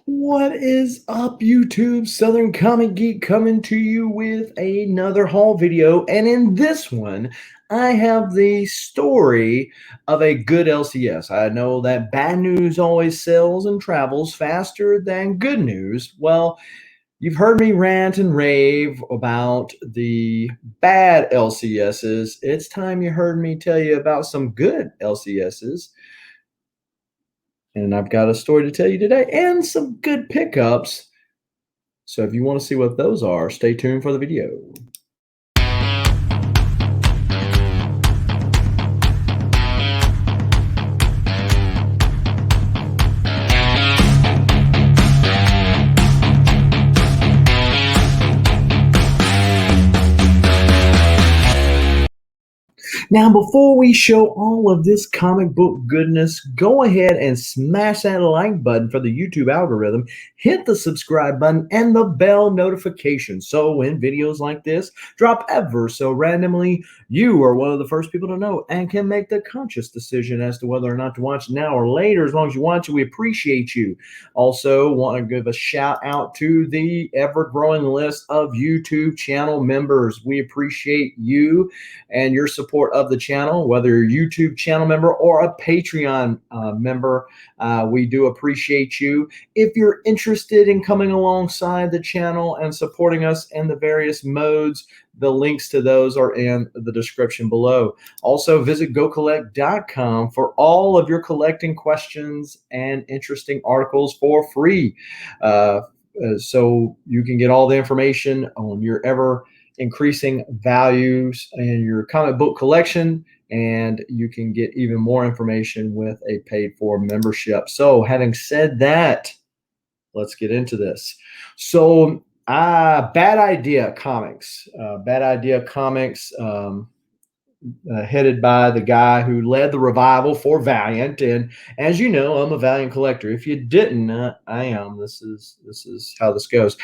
What is up, YouTube? Southern Comic Geek coming to you with another haul video. And in this one, I have the story of a good LCS. I know that bad news always sells and travels faster than good news. Well, you've heard me rant and rave about the bad LCSs. It's time you heard me tell you about some good LCSs. And I've got a story to tell you today and some good pickups. So if you want to see what those are, stay tuned for the video. Now, before we show all of this comic book goodness, go ahead and smash that like button for the YouTube algorithm, hit the subscribe button and the bell notification. So when videos like this drop ever so randomly, you are one of the first people to know and can make the conscious decision as to whether or not to watch now or later. As long as you watch it, we appreciate you. Also, want to give a shout out to the ever-growing list of YouTube channel members. We appreciate you and your support of the channel, whether you're a YouTube channel member or a Patreon member. We do appreciate you. If you're interested in coming alongside the channel and supporting us in the various modes, the links to those are in the description below. Also, visit gocollect.com for all of your collecting questions and interesting articles for free. So you can get all the information on your ever increasing values in your comic book collection, and you can get even more information with a paid for membership. So having said that, let's get into this. So Bad Idea Comics, headed by the guy who led the revival for Valiant. And as you know, I'm a Valiant collector. If you didn't, I am. This is how this goes.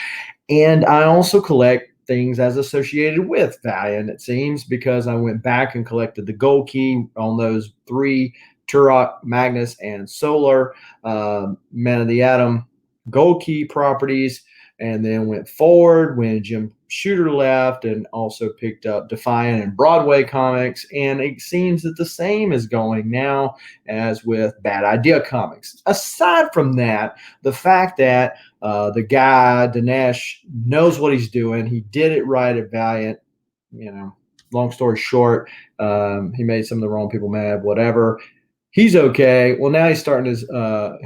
And I also collect things as associated with Valiant, it seems, because I went back and collected the gold key on those three Turok, Magnus, and Solar Man of the Atom gold key properties, and then went forward when Jim Shooter left and also picked up Defiant and Broadway comics. And it seems that the same is going now as with Bad Idea Comics. Aside from that, the fact that the guy, Dinesh, knows what he's doing. He did it right at Valiant. Long story short, he made some of the wrong people mad, whatever. He's okay. Well, now he's starting his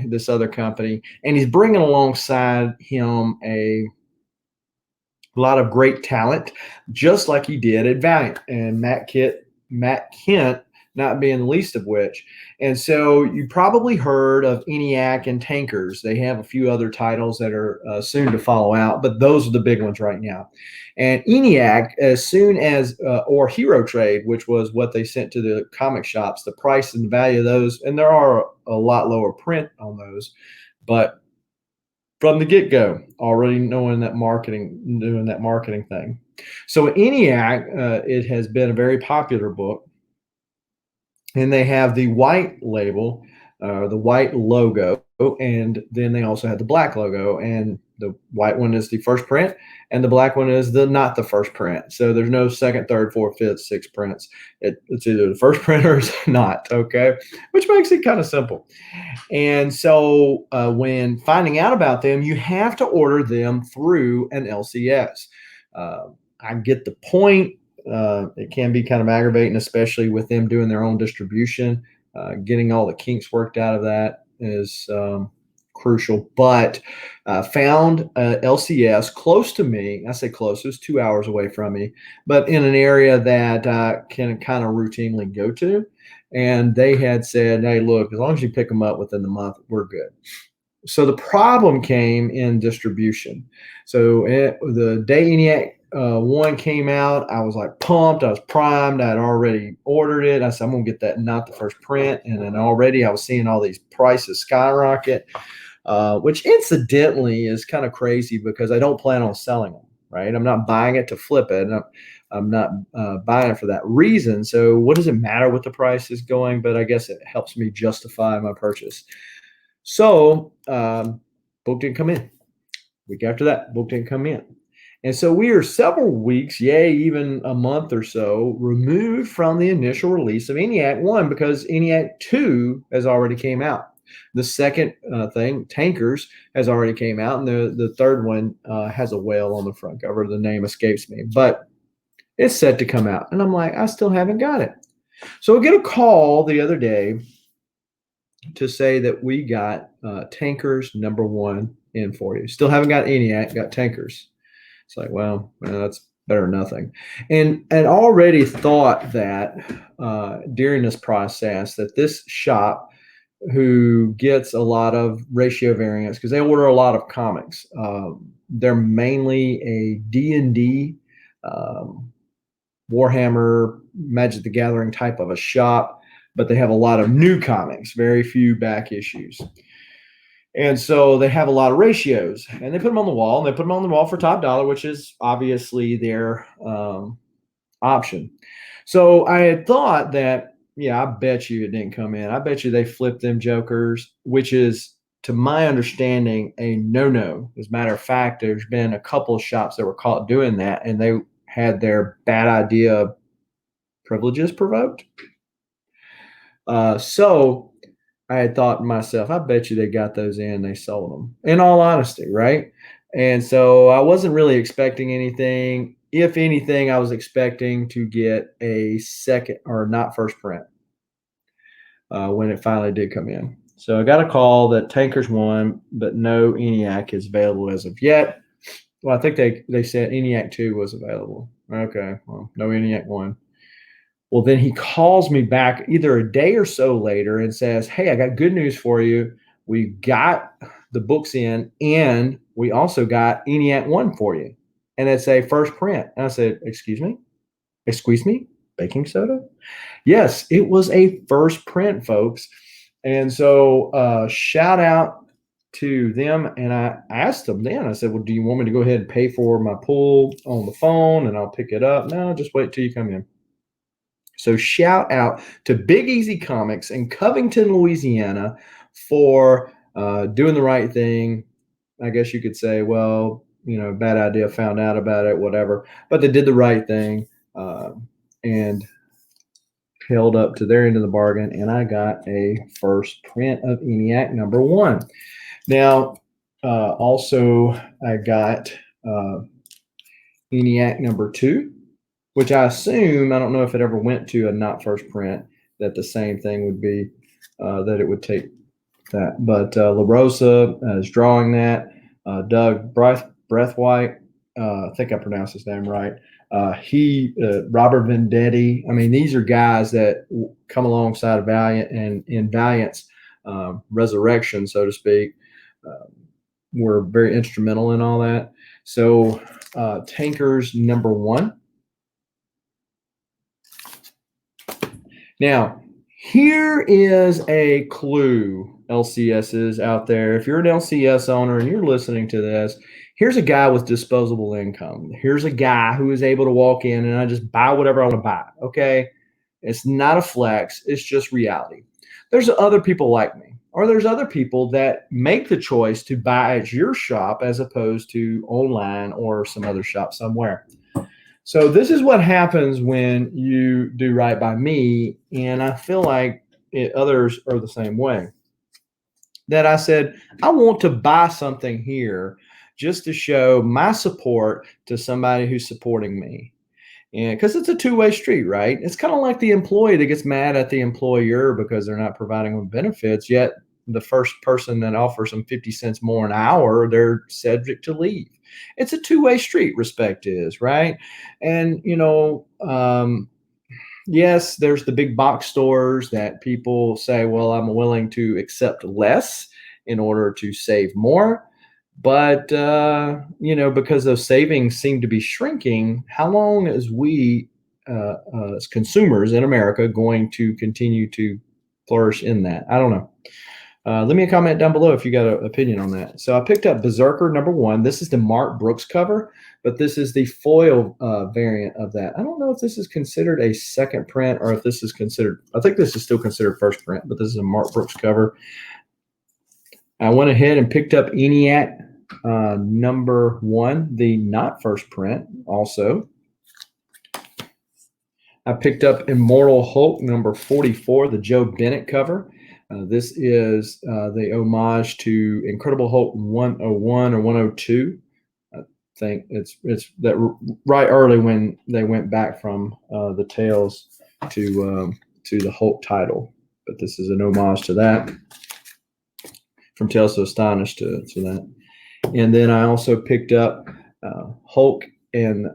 this other company, and he's bringing alongside him a lot of great talent, just like he did at Valiant, and Matt Kent not being the least of which. And so you probably heard of ENIAC and Tankers. They have a few other titles that are soon to follow out, but those are the big ones right now. And ENIAC, as soon as, or Hero Trade, which was what they sent to the comic shops, the price and value of those, and there are a lot lower print on those, but from the get-go, already doing that marketing thing. So ENIAC, it has been a very popular book. And they have the white label, the white logo, and then they also have the black logo. And the white one is the first print, and the black one is not the first print. So there's no second, third, fourth, fifth, sixth prints. It's either the first print or it's not, okay? Which makes it kind of simple. And so when finding out about them, you have to order them through an LCS. I get the point. It can be kind of aggravating, especially with them doing their own distribution. Getting all the kinks worked out of that is crucial. But found LCS close to me. I say close, it was 2 hours away from me, but in an area that I can kind of routinely go to. And they had said, hey, look, as long as you pick them up within the month, we're good. So the problem came in distribution. So the day ENIAC one came out, I was like pumped. I was primed. I'd already ordered it. I said, I'm going to get that, not the first print. And then already I was seeing all these prices skyrocket, which incidentally is kind of crazy because I don't plan on selling them, right? I'm not buying it to flip it. I'm not buying it for that reason. So what does it matter what the price is going? But I guess it helps me justify my purchase. So Book didn't come in. Week after that, book didn't come in. And so we are several weeks, yay, even a month or so, removed from the initial release of ENIAC 1 because ENIAC 2 has already came out. The second thing, Tankers, has already came out, and the third one has a whale on the front cover. The name escapes me, but it's set to come out. And I'm like, I still haven't got it. So I get a call the other day to say that we got Tankers #1 in for you. Still haven't got ENIAC, got Tankers. It's like, well, that's better than nothing. And already thought that during this process that this shop who gets a lot of ratio variants because they order a lot of comics. They're mainly a D&D, Warhammer, Magic the Gathering type of a shop, but they have a lot of new comics, very few back issues. And so they have a lot of ratios, and they put them on the wall, and they put them on the wall for top dollar, which is obviously their option. So I had thought that, yeah, I bet you it didn't come in. I bet you they flipped them jokers, which is, to my understanding, a no-no. As a matter of fact, there's been a couple of shops that were caught doing that, and they had their bad idea privileges provoked. So I had thought to myself, I bet you they got those in, they sold them, in all honesty, right? And so I wasn't really expecting anything. If anything, I was expecting to get a second or not first print when it finally did come in. So I got a call that Tankers won, but no ENIAC is available as of yet. Well, I think they said ENIAC 2 was available. Okay, well, no ENIAC 1. Well, then he calls me back either a day or so later and says, hey, I got good news for you. We got the books in, and we also got ENIAC 1 for you. And it's a first print. And I said, excuse me? Excuse me? Baking soda? Yes, it was a first print, folks. And so shout out to them. And I asked them then, I said, well, do you want me to go ahead and pay for my pull on the phone and I'll pick it up? No, just wait till you come in. So shout out to Big Easy Comics in Covington, Louisiana for doing the right thing. I guess you could say, well, bad idea, found out about it, whatever. But they did the right thing and held up to their end of the bargain. And I got a first print of ENIAC #1. Now, also, I got ENIAC #2. Which I assume, I don't know if it ever went to a not first print, that the same thing would be, that it would take that. But La Rosa is drawing that. Doug Breathwaite, I think I pronounced his name right. Robert Vendetti. I mean, these are guys that come alongside Valiant and in Valiant's resurrection, so to speak, were very instrumental in all that. So Tankers #1. Now, here is a clue, LCSs out there. If you're an LCS owner and you're listening to this, here's a guy with disposable income. Here's a guy who is able to walk in and I just buy whatever I want to buy, okay? It's not a flex. It's just reality. There's other people like me, or there's other people that make the choice to buy at your shop as opposed to online or some other shop somewhere. So this is what happens when you do right by me, and I feel like others are the same way. That I said, I want to buy something here just to show my support to somebody who's supporting me. And because it's a two-way street, right? It's kind of like the employee that gets mad at the employer because they're not providing them benefits, yet the first person that offers them 50 cents more an hour, they're subject to leave. It's a two-way street, respect is, right? And, yes, there's the big box stores that people say, well, I'm willing to accept less in order to save more. But, because those savings seem to be shrinking, how long is we as consumers in America going to continue to flourish in that? I don't know. Leave me a comment down below if you got an opinion on that. So I picked up Berserker #1. This is the Mark Brooks cover, but this is the foil variant of that. I don't know if this is considered a second print or if this is considered, I think this is still considered first print, but this is a Mark Brooks cover. I went ahead and picked up ENIAC number 1, the not first print also. I picked up Immortal Hulk number 44, the Joe Bennett cover. This is the homage to Incredible Hulk 101 or 102. I think it's that right early when they went back from the Tales to the Hulk title. But this is an homage to that, from Tales to Astonish to that. And then I also picked up Hulk and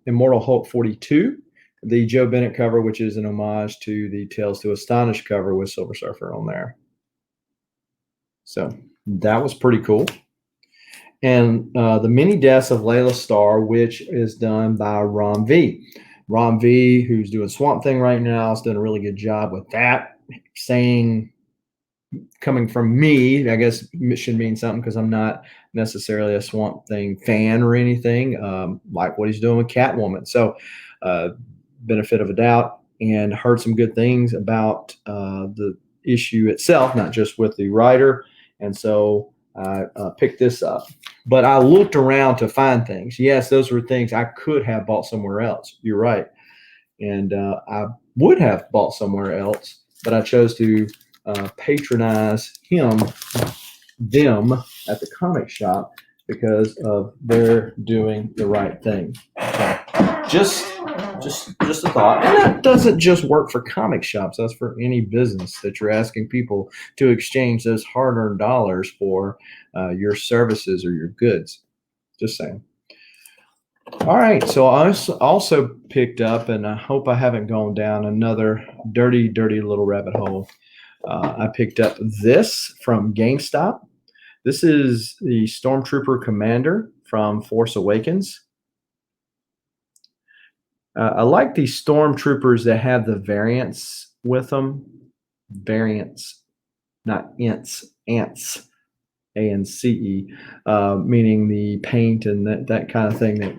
Immortal Hulk 42, the Joe Bennett cover, which is an homage to the Tales to Astonish cover with Silver Surfer on there. So that was pretty cool. And the Mini Deaths of Layla Starr, which is done by Ron V. Ron V, who's doing Swamp Thing right now, has done a really good job with that. Saying, coming from me, I guess it should mean something because I'm not necessarily a Swamp Thing fan or anything, like what he's doing with Catwoman. So benefit of a doubt, and heard some good things about the issue itself, not just with the writer. And so I picked this up. But I looked around to find things. Yes, those were things I could have bought somewhere else. You're right. And I would have bought somewhere else, but I chose to patronize them at the comic shop because of their doing the right thing. So just a thought. And that doesn't just work for comic shops. That's for any business that you're asking people to exchange those hard-earned dollars for your services or your goods. Just saying. All right, so I also picked up, and I hope I haven't gone down another dirty little rabbit hole. I picked up this from GameStop. This is the Stormtrooper Commander from Force Awakens. I like these Stormtroopers that have the variants with them. Variants, not ints, ants, A-N-C-E, meaning the paint and that kind of thing that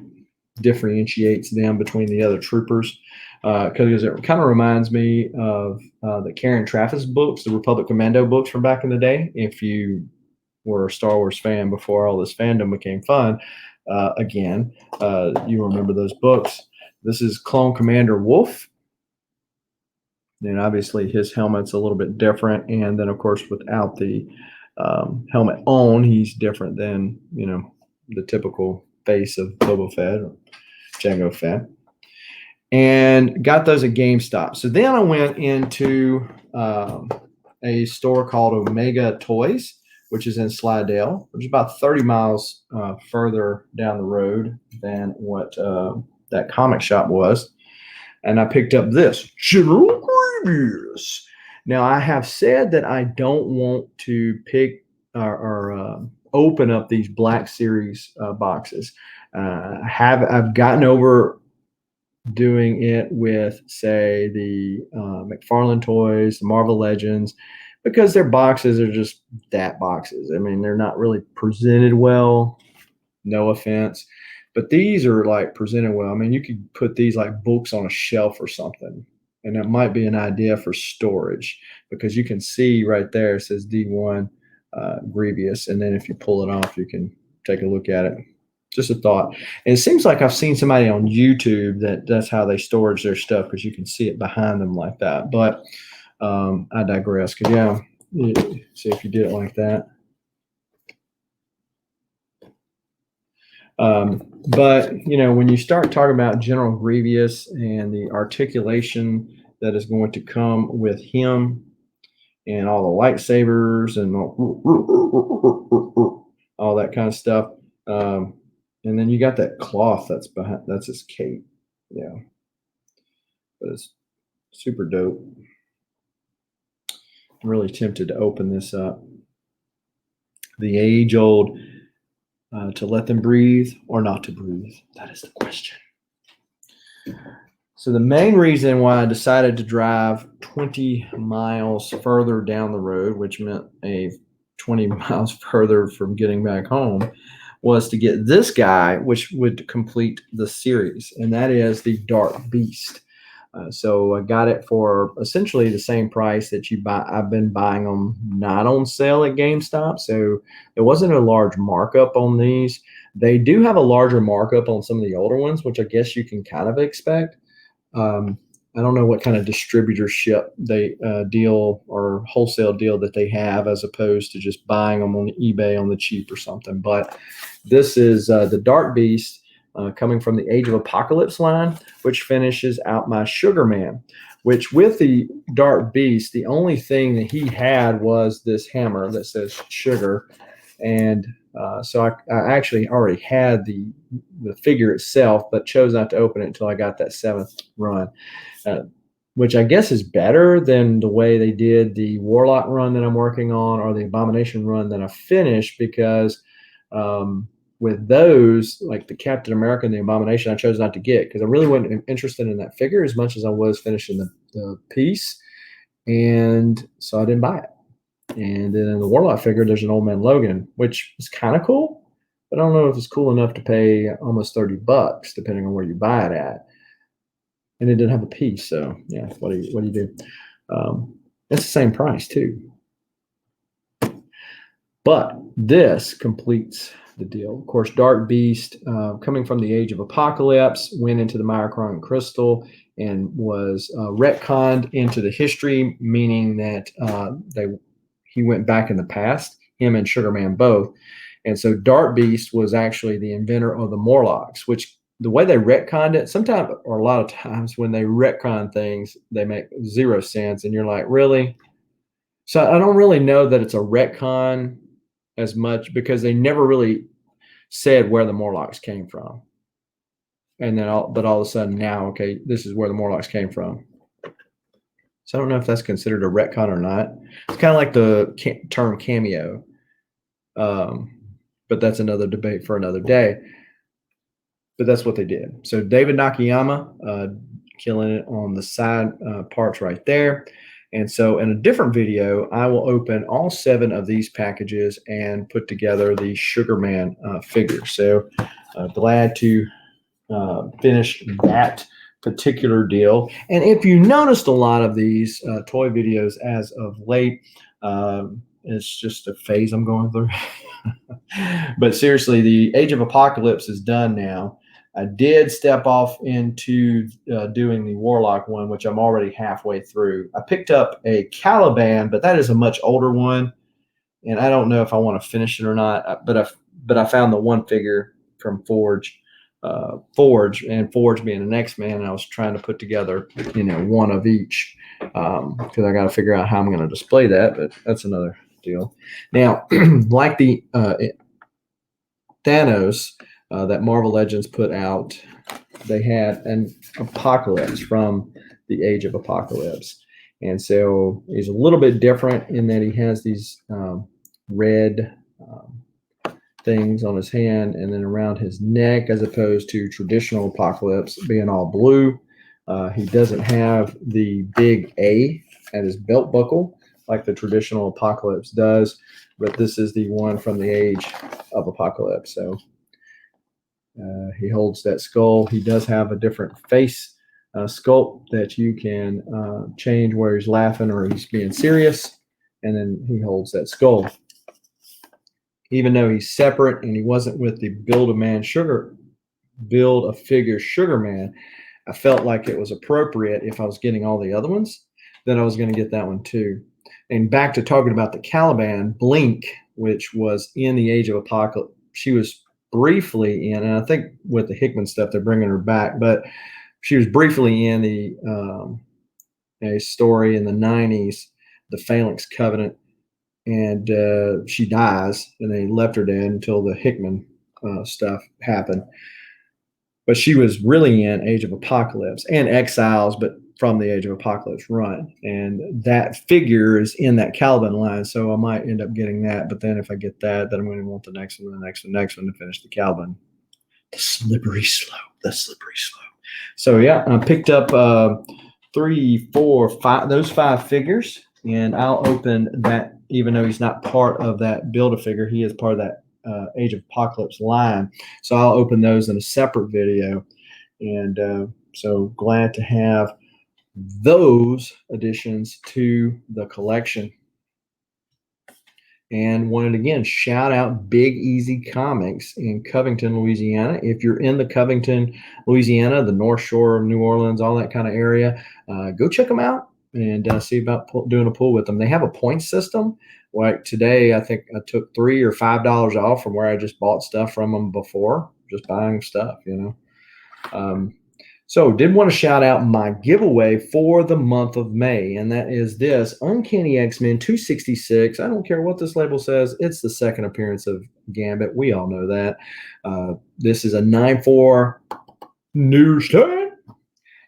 differentiates them between the other troopers, because it kind of reminds me of the Karen Traffis books, the Republic Commando books from back in the day. If you were a Star Wars fan before all this fandom became fun, you remember those books. This is Clone Commander Wolf. And obviously his helmet's a little bit different. And then, of course, without the helmet on, he's different than, the typical face of Boba Fett or Jango Fett. And got those at GameStop. So then I went into a store called Omega Toys, which is in Slidell, which is about 30 miles further down the road than what that comic shop was. And I picked up this, General Grievous. Now, I have said that I don't want to pick or open up these Black Series boxes. I've gotten over doing it with, say, the McFarlane Toys, the Marvel Legends, because their boxes are just that boxes. I mean, they're not really presented well, no offense, but these are like presented well. I mean, you could put these like books on a shelf or something, and that might be an idea for storage, because you can see right there, it says D1 Grievous, and then if you pull it off, you can take a look at it. Just a thought. And it seems like I've seen somebody on YouTube that's how they storage their stuff, because you can see it behind them like that. But I digress. Because see if you did it like that. But when you start talking about General Grievous and the articulation that is going to come with him and all the lightsabers and all that kind of stuff. And then you got that cloth that's behind, that's his cape. Yeah. But it's super dope. I'm really tempted to open this up. The age-old to let them breathe or not to breathe. That is the question. So the main reason why I decided to drive 20 miles further down the road, which meant 20 miles further from getting back home, was to get this guy, which would complete the series, and that is the Dark Beast. So I got it for essentially the same price that you buy. I've been buying them not on sale at GameStop, so it wasn't a large markup on these. They do have a larger markup on some of the older ones, which I guess you can kind of expect. Um, I don't know what kind of distributorship they deal or wholesale deal that they have, as opposed to just buying them on eBay on the cheap or something. But this is the Dark Beast coming from the Age of Apocalypse line, which finishes out my Sugar Man. Which, with the Dark Beast, the only thing that he had was this hammer that says Sugar, and so I actually already had the figure itself, but chose not to open it until I got that seventh run, uh, which I guess is better than the way they did the Warlock run that I'm working on, or the Abomination run that I finished, because with those, like the Captain America and the Abomination, I chose not to get because I really wasn't interested in that figure as much as I was finishing the piece, and so I didn't buy it. And then in the Warlock figure, there's an Old Man Logan, which is kind of cool, but I don't know if it's cool enough to pay almost $30, depending on where you buy it at. And it didn't have a piece, so yeah, what do you do? It's the same price too. But this completes the deal. Of course, Dark Beast, coming from the Age of Apocalypse, went into the Myocron Crystal and was retconned into the history, meaning that he went back in the past, him and Sugar Man both. And so Dark Beast was actually the inventor of the Morlocks, which the way they retconned it, sometimes, or a lot of times when they retcon things, they make zero sense. And you're like, really? So I don't really know that it's a retcon as much, because they never really said where the Morlocks came from. And then but all of a sudden now, okay, this is where the Morlocks came from. So I don't know if that's considered a retcon or not. It's kind of like the term cameo. But that's another debate for another day. But that's what they did. So David Nakayama, killing it on the side parts right there. And so in a different video, I will open all 7 of these packages and put together the Sugar Man figure. So glad to finish that particular deal. And if you noticed a lot of these toy videos as of late, it's just a phase I'm going through. But seriously, the Age of Apocalypse is done now. I did step off into doing the Warlock one, which I'm already halfway through. I picked up a Caliban, but that is a much older one, and I don't know if I want to finish it or not. But I found the one figure from Forge, and Forge being an X-Man, and I was trying to put together, one of each, because I got to figure out how I'm going to display that. But that's another deal. Now, like the Thanos that Marvel Legends put out, they had an Apocalypse from the Age of Apocalypse. And so he's a little bit different in that he has these red things on his hand and then around his neck, as opposed to traditional Apocalypse being all blue. He doesn't have the big A at his belt buckle like the traditional Apocalypse does, but this is the one from the Age of Apocalypse. So he holds that skull. He does have a different face sculpt that you can change where he's laughing or he's being serious, and then he holds that skull. Even though he's separate and he wasn't with the Build-A-Figure Sugar Man, I felt like it was appropriate, if I was getting all the other ones, that I was going to get that one too. And back to talking about the Caliban, Blink, which was in the Age of Apocalypse, she was briefly in, and I think with the Hickman stuff, they're bringing her back, but she was briefly in a story in the 90s, the Phalanx Covenant, and she dies, and they left her dead until the Hickman stuff happened. But she was really in Age of Apocalypse and Exiles, but from the Age of Apocalypse run. And that figure is in that Caliban line, so I might end up getting that. But then if I get that, then I'm going to want the next one, the next one, next one to finish the Caliban. The slippery slope. So yeah, I picked up 3, 4, 5, those 5 figures, and I'll open that. Even though he's not part of that Build-A-Figure, he is part of that Age of Apocalypse line. So I'll open those in a separate video. And so glad to have those additions to the collection. And wanted again shout out Big Easy Comics in Covington, Louisiana. If you're in the Covington, Louisiana, the North Shore of New Orleans, all that kind of area, go check them out and see about doing a pull with them. They have a point system. Like today, I think I took $3 or $5 off from where I just bought stuff from them before, just buying stuff, So did want to shout out my giveaway for the month of May, and that is this Uncanny X-Men 266. I don't care what this label says. It's the second appearance of Gambit. We all know that. This is a 9.4 newsstand,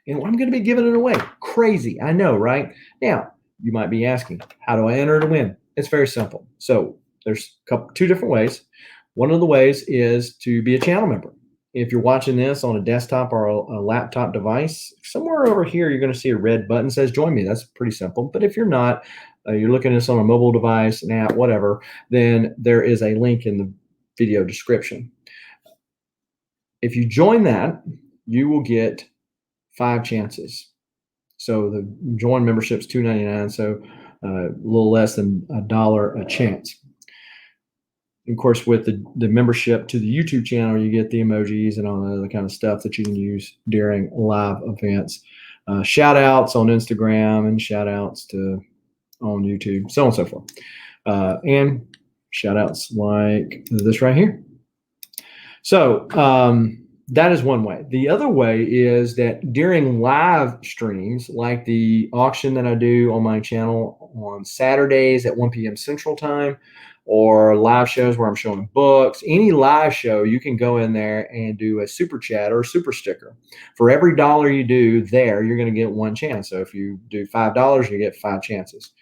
and I'm going to be giving it away. Crazy. I know, right? Now, you might be asking, how do I enter to win? It's very simple. So there's two different ways. One of the ways is to be a channel member. If you're watching this on a desktop or a laptop device, somewhere over here, you're going to see a red button that says join me. That's pretty simple. But if you're not, you're looking at this on a mobile device, an app, whatever, then there is a link in the video description. If you join that, you will get 5 chances. So the join membership is $2.99, so a little less than $1 a chance. Of course, with the membership to the YouTube channel, you get the emojis and all the other kind of stuff that you can use during live events. Shout outs on Instagram and shout outs on YouTube, so on and so forth. And shout outs like this right here. So that is one way. The other way is that during live streams, like the auction that I do on my channel on Saturdays at 1 p.m. Central Time, or live shows where I'm showing books, any live show, you can go in there and do a super chat or a super sticker. For every dollar you do there, you're going to get 1 chance. So if you do $5, you get 5 chances.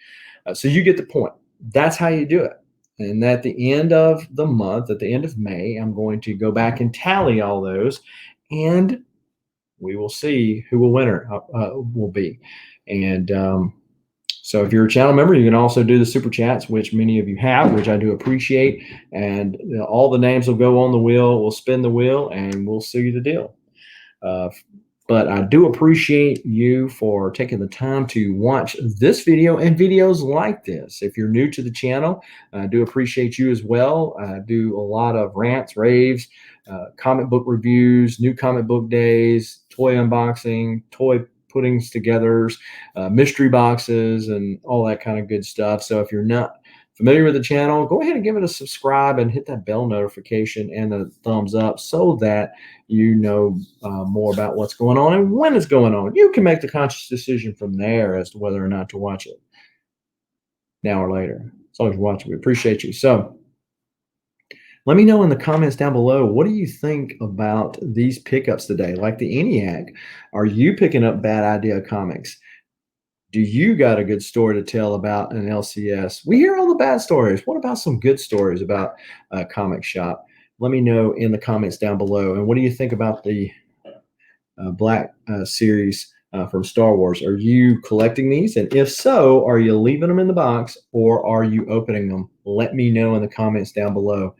So you get the point. That's how you do it. And at the end of the month, at the end of May, I'm going to go back and tally all those, and we will see who the winner will be. And so if you're a channel member, you can also do the super chats, which many of you have, which I do appreciate. And all the names will go on the wheel. We'll spin the wheel, and we'll see the deal. But I do appreciate you for taking the time to watch this video and videos like this. If you're new to the channel, I do appreciate you as well. I do a lot of rants, raves, comic book reviews, new comic book days, toy unboxing, toy puttings together, mystery boxes, and all that kind of good stuff. So if you're not familiar with the channel, go ahead and give it a subscribe and hit that bell notification and the thumbs up so that you know more about what's going on and when it's going on. You can make the conscious decision from there as to whether or not to watch it now or later. As long as you're watching, we appreciate you. So let me know in the comments down below, what do you think about these pickups today? Like the ENIAC, are you picking up Bad Idea comics? Do you got a good story to tell about an LCS? We hear all the bad stories. What about some good stories about a comic shop? Let me know in the comments down below. And what do you think about the Black series from Star Wars? Are you collecting these? And if so, are you leaving them in the box or are you opening them? Let me know in the comments down below.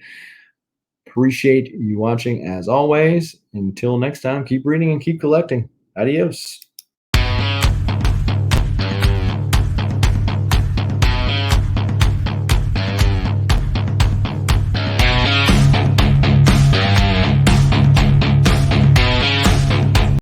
Appreciate you watching as always. Until next time, keep reading and keep collecting. Adios.